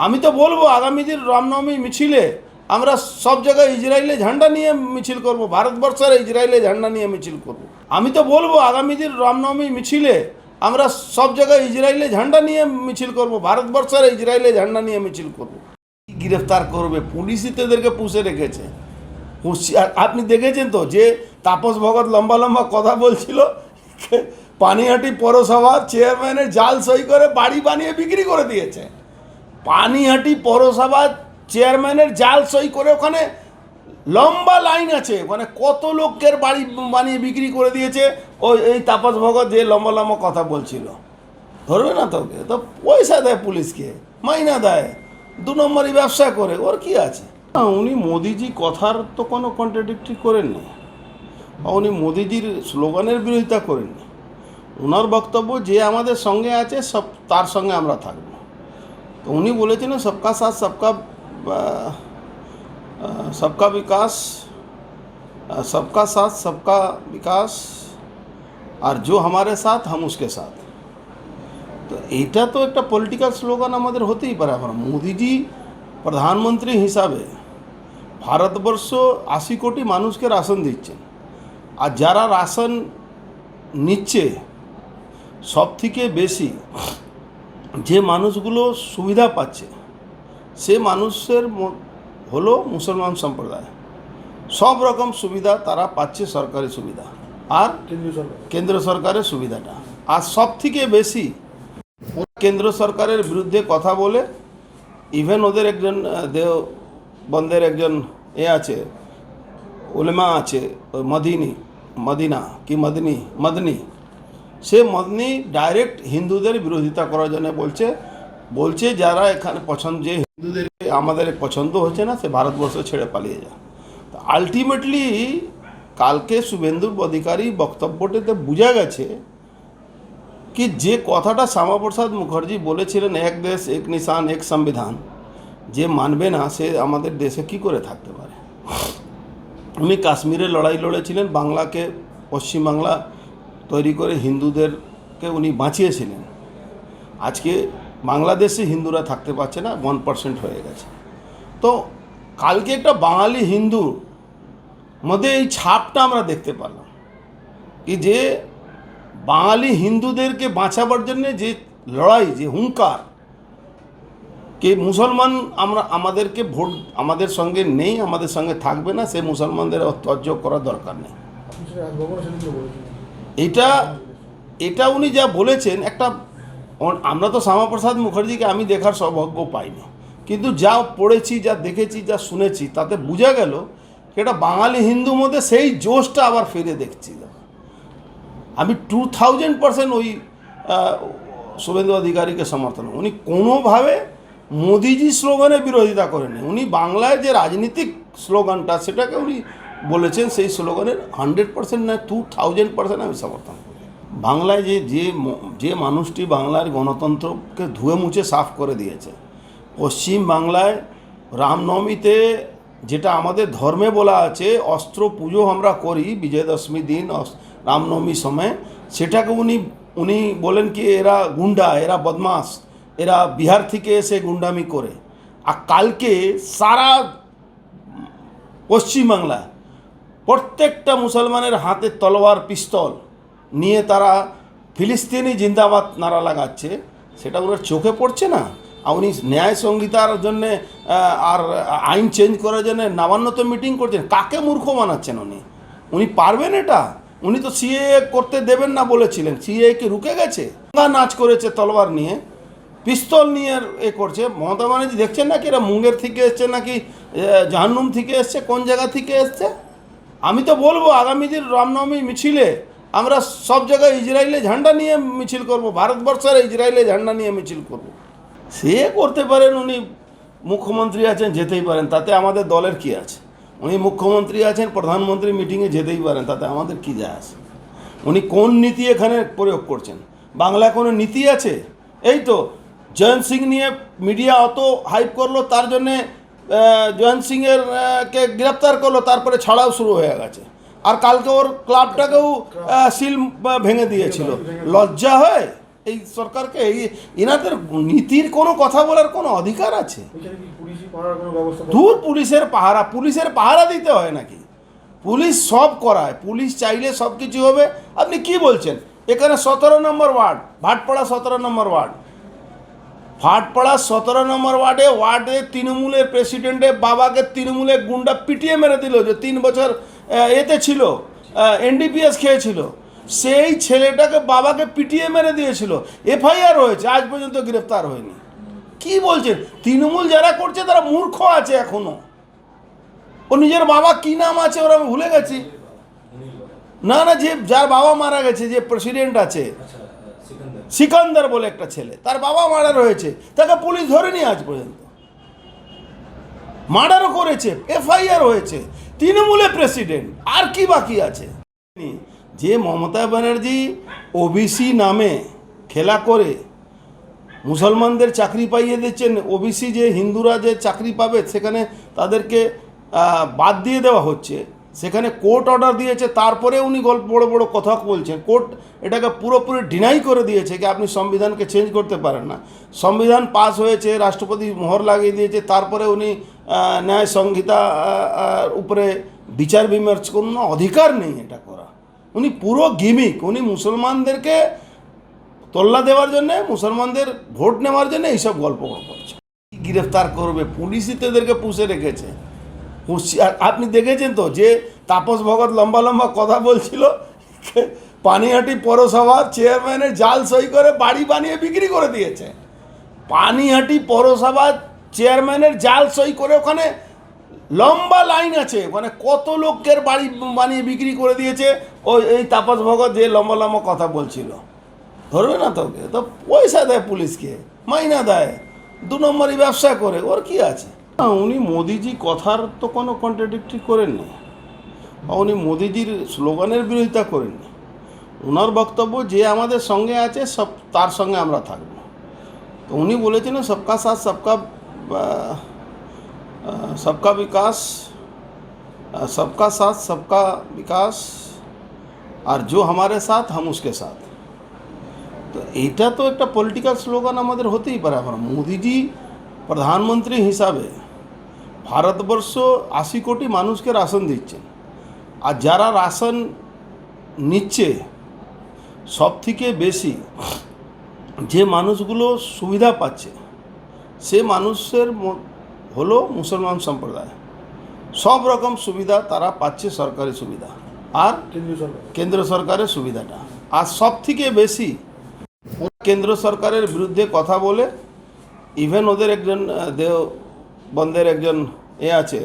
আমি তো বলবো আগামী দিন রামনবমী মিছিলে আমরা সব জায়গায় ইসরায়েলে ঝান্ডা নিয়ে মিছিল করব, ভারতবর্ষের ইসরায়েলে ঝান্ডা নিয়ে মিছিল করব। আমি তো বলবো আগামী দিন রামনবমী মিছিলে আমরা সব জায়গায় ইসরায়েলে ঝান্ডা নিয়ে মিছিল করব, ভারতবর্ষের ইসরায়েলে ঝান্ডা নিয়ে মিছিল করব। গ্রেফতার করবে, পুলিশই তো এদেরকে পুষে রেখেছে। আপনি দেখেছেন তো যে তাপস ভগত লম্বা লম্বা কথা বলছিল, পানিহাটি পৌরসভার চেয়ারম্যানের জাল সই করে বাড়ি বানিয়ে বিক্রি করে দিয়েছে। পানিহাটি পৌরসভার চেয়ারম্যানের জাল সই করে ওখানে লম্বা লাইন আছে, ওখানে কত লোকের বাড়ি বানিয়ে বিক্রি করে দিয়েছে। ওই এই তাপস ভগত যে লম্বা লম্বা কথা বলছিল, ধরবে না তোকে? তো পয়সা দেয় পুলিশকে, মাইনা দেয়, 2 নম্বরই ব্যবসা করে, ওর কি আছে? উনি মোদিজি কথার তো কোনো কন্ট্রাডিক্টরি করেননি, উনি মোদিজির স্লোগানের বিরোধিতা করেননি। ওনার বক্তব্য যে আমাদের সঙ্গে আছে সব তার সঙ্গে আমরা থাকব। তো উনি বলেছেন সবকা সাথ सबका विकास, सबका साथ सबका विकास, আর जो हमारे साथ हम उसके साथ। তো এইটা তো একটা পলিটিক্যাল স্লোগান আমাদের হতেই পারে। আমরা মোদিজি প্রধানমন্ত্রী হিসাবে ভারতবর্ষ 80 কোটি মানুষকে রাশন দিচ্ছেন, আর যারা রাশন নিচ্ছে সব থেকে বেশি যে মানুষগুলো সুবিধা পাচ্ছে সে মানুষের হলো মুসলমান সম্প্রদায়। সব রকম সুবিধা তারা পাচ্ছে, সরকারি সুবিধা আর কেন্দ্র সরকারের সুবিধাটা। আর সব থেকে বেশি কেন্দ্র সরকারের বিরুদ্ধে কথা বলে, ইভেন ওদের একজন দেওবন্দের একজন আছে, উলেমা আছে, মদনী, সে মদনী ডাইরেক্ট হিন্দুদের বিরোধিতা করার জন্য বলছে যারা এখানে যে হিন্দুদের আমাদের পছন্দ হচ্ছে না সে ভারতবর্ষ ছেড়ে পালিয়ে যায়। তো আলটিমেটলি কালকে শুভেন্দু অধিকারী বক্তব্যটিতে বোঝা গেছে কি যে কথাটা শ্যামাপ্রসাদ মুখার্জি বলেছিলেন, এক দেশ এক নিশান এক সংবিধান, যে মানবে না সে আমাদের দেশে কি করে থাকতে পারে। উনি কাশ্মীরে লড়াই লড়েছিলেন, বাংলাকে পশ্চিমবাংলা তৈরি করে হিন্দুদেরকে উনি বাঁচিয়েছিলেন। আজকে বাংলাদেশে হিন্দুরা থাকতে পারছে না, 1% হয়ে গেছে। তো কালকে একটা বাঙালি হিন্দুর মধ্যে এই ছাপটা আমরা দেখতে পেলাম কি যে বাঙালি হিন্দুদেরকে বাঁচাবার জন্য যে লড়াই, যে হুঙ্কার, কে মুসলমান আমাদেরকে ভোট আমাদের সঙ্গে নেই, আমাদের সঙ্গে থাকবে না, সে মুসলমানদের অত্যাচার করার দরকার নেই। এটা উনি যা বলেছেন, একটা আমরা তো শ্যামাপ্রসাদ মুখার্জিকে আমি দেখার সৌভাগ্য পাইনি, কিন্তু যা পড়েছি, যা দেখেছি, যা শুনেছি, তাতে বোঝা গেল এটা বাঙালি হিন্দুর মধ্যে সেই জোশটা আবার ফিরে দেখছি। আমি 2000% ওই শুভেন্দু অধিকারীকে সমর্থন। উনি কোনোভাবে মোদিজি স্লোগানের বিরোধিতা করেনি। উনি বাংলায় যে রাজনীতিক স্লোগানটা সেটাকে উনি বলেছেন, সেই স্লোগানের 100% না 2000% আমি সমর্থন করি। বাংলায় যে মানুষটি বাংলার গণতন্ত্রকে ধুয়ে মুছে সাফ করে দিয়েছে, পশ্চিম বাংলায় রামনবমীতে যেটা আমাদের ধর্মে বলা আছে অস্ত্র পুজো আমরা করি বিজয় দশমী দিন রামনবমীর সময়, সেটাকে উনি বলেন কি এরা গুন্ডা, এরা বদমাস, এরা বিহার থেকে এসে গুন্ডামি করে। আর কালকে সারা পশ্চিমবাংলা প্রত্যেকটা মুসলমানের হাতে তলোয়ার পিস্তল নিয়ে তারা ফিলিস্তিনি জিন্দাবাদ নারা লাগাচ্ছে, সেটা ওনার চোখে পড়ছে না। আর উনি ন্যায় সংহিতার জন্যে আর আইন চেঞ্জ করার জন্য নবান্নতে মিটিং করছেন। কাকে মূর্খ বানাচ্ছেন উনি পারবেন এটা? উনি তো সিএএ করতে দেবেন না বলেছিলেন, সিএএ কি রুকে গেছে? নাচ করেছে তলোয়ার নিয়ে, পিস্তল নিয়ে করছে। মমতা ব্যানার্জি দেখছেন নাকি এরা মুঙ্গের থেকে এসছে নাকি জাহান্নুম থেকে এসছে, কোন জায়গা থেকে এসছে? আমি তো বলবো আগামী দিন রামনবমী মিছিলে আমরা সব জায়গায় ইসরায়েলে ঝান্ডা নিয়ে মিছিল করব, ভারতবর্ষের ইসরায়েলে ঝান্ডা নিয়ে মিছিল করব। সে করতে পারেন, উনি মুখ্যমন্ত্রী আছেন, যেতেই পারেন, তাতে আমাদের দলের কি আছে? উনি মুখ্যমন্ত্রী আছেন, প্রধানমন্ত্রী মিটিংয়ে যেতেই পারেন, তাতে আমাদের কি যায় আসে? উনি কোন নীতি এখানে প্রয়োগ করছেন? বাংলায় কোনো নীতি আছে? এই তো জয়ন্ত সিং নিয়ে মিডিয়া অত হাইপ করলো, তার জন্যে জয়ন্ত সিংয়ের কে গ্রেপ্তার করলো, তারপরে ছাড়াও শুরু হয়ে গেছে। আর কালকে ওর ক্লাবটাকেও সিল ভেঙে দিয়েছিল। লজ্জা হয়? এই সরকারকে? এনাদের নীতির কোনো কথা বলার কোনো অধিকার আছে? দূর পুলিশের পাহারা দিতে হয় নাকি? পুলিশ সব করায়, পুলিশ চাইলে সব কিছু হবে। আপনি কি বলছেন? এখানে 17 নম্বর ওয়ার্ড, ভাটপাড়া 17 নম্বর ওয়ার্ড, ভাটপাড়া 17 নম্বর ওয়ার্ডে তৃণমূলের প্রেসিডেন্টের বাবাকে তৃণমূলের গুন্ডা পিটিয়ে মেরে দিল, যে 3 বছর এতে ছিল, এনডিপিএস খেয়েছিল, সেই ছেলেটাকে বাবাকে পিটিয়ে মেরে দিয়েছিল। এফআইআর হয়েছে, আজ পর্যন্ত গ্রেফতার হয়নি। কি বলছেন? তৃণমূল যারা করছে তারা মূর্খ আছে এখনো। ও নিজের বাবা কি নাম আছে ওরা আমি ভুলে গেছি। না, যে যার বাবা মারা গেছে, যে প্রেসিডেন্ট আছে, সিকান্দার বলে একটা ছেলে, তার বাবা মার্ডার হয়েছে, তাকে পুলিশ ধরেনি আজ পর্যন্ত। মার্ডারও করেছে, এফআইআর হয়েছে, তৃণমূলের প্রেসিডেন্ট। আর কি বাকি আছে? যে মমতা ব্যানার্জি ওবিসি নামে খেলা করে মুসলমানদের চাকরি পাইয়ে দিচ্ছেন, ওবিসি যে হিন্দুরা যে চাকরি পাবে সেখানে তাদেরকে বাদ দিয়ে দেওয়া হচ্ছে, সেখানে কোর্ট অর্ডার দিয়েছে, তারপরে উনি বড় বড় কথা বলছেন। কোর্ট এটাকে পুরোপুরি ডিনাই করে দিয়েছে যে আপনি সংবিধানকে চেঞ্জ করতে পারেন না। সংবিধান পাস হয়েছে, রাষ্ট্রপতি মোহর লাগিয়ে দিয়েছে, তারপরে উনি ন্যায় সংহিতা উপরে বিচার বিমর্শ কোনো অধিকার নেই এটা করা। উনি পুরো গিমিক, উনি মুসলমানদেরকে তোল্লা দেওয়ার জন্যে, মুসলমানদের ভোট নেওয়ার জন্য এইসব গল্প করছে। গ্রেফতার করবে, পুলিশই তো এদেরকে পুষে রেখেছে। আপনি দেখেছেন তো যে তাপস ভগত লম্বা লম্বা কথা বলছিল, পানিহাটি পৌরসভার চেয়ারম্যানের জাল সই করে বাড়ি বানিয়ে বিক্রি করে দিয়েছে। পানিহাটি পৌরসভার চেয়ারম্যানের জাল সই করে ওখানে লম্বা লাইন আছে, ওখানে কত লোকের বাড়ি বানিয়ে বিক্রি করে দিয়েছে। এই তাপস ভগত যে লম্বা লম্বা কথা বলছিল, ধরবে না তোকে? তো পয়সা দেয় পুলিশকে, মাইনা দেয়, 2 নম্বরই ব্যবসা করে, ওর কি আছে? উনি মোদিজি কথার তো কোনো কন্ট্রাডিক্টরি করেননি, উনি মোদিজির স্লোগানের বিরোধিতা করেননি। ওনার বক্তব্য যে আমাদের সঙ্গে আছে সব তার সঙ্গে আমরা থাকব। তো উনি বলেছেন সবকা সাথ সবকা বিকাশ, सबका साथ सबका विकास, আর जो हमारे साथ हम उसके साथ। তো এইটা তো একটা পলিটিক্যাল স্লোগান আমাদের হতেই পারে। আমরা মোদিজি প্রধানমন্ত্রী হিসাবে ভারতবর্ষ 80 কোটি মানুষকে রাশন দিচ্ছেন, আর যারা রাশন নিচ্ছে সব থেকে বেশি যে মানুষগুলো সুবিধা পাচ্ছে সে মানুষের হলো মুসলমান সম্প্রদায়। সব রকম সুবিধা তারা পাচ্ছে, সরকারি সুবিধা আর কেন্দ্র সরকারের সুবিধাটা। আর সব থেকে বেশি কেন্দ্র সরকারের বিরুদ্ধে কথা বলে, ইভেন ওদের একজন দেওবন্দের একজন আছে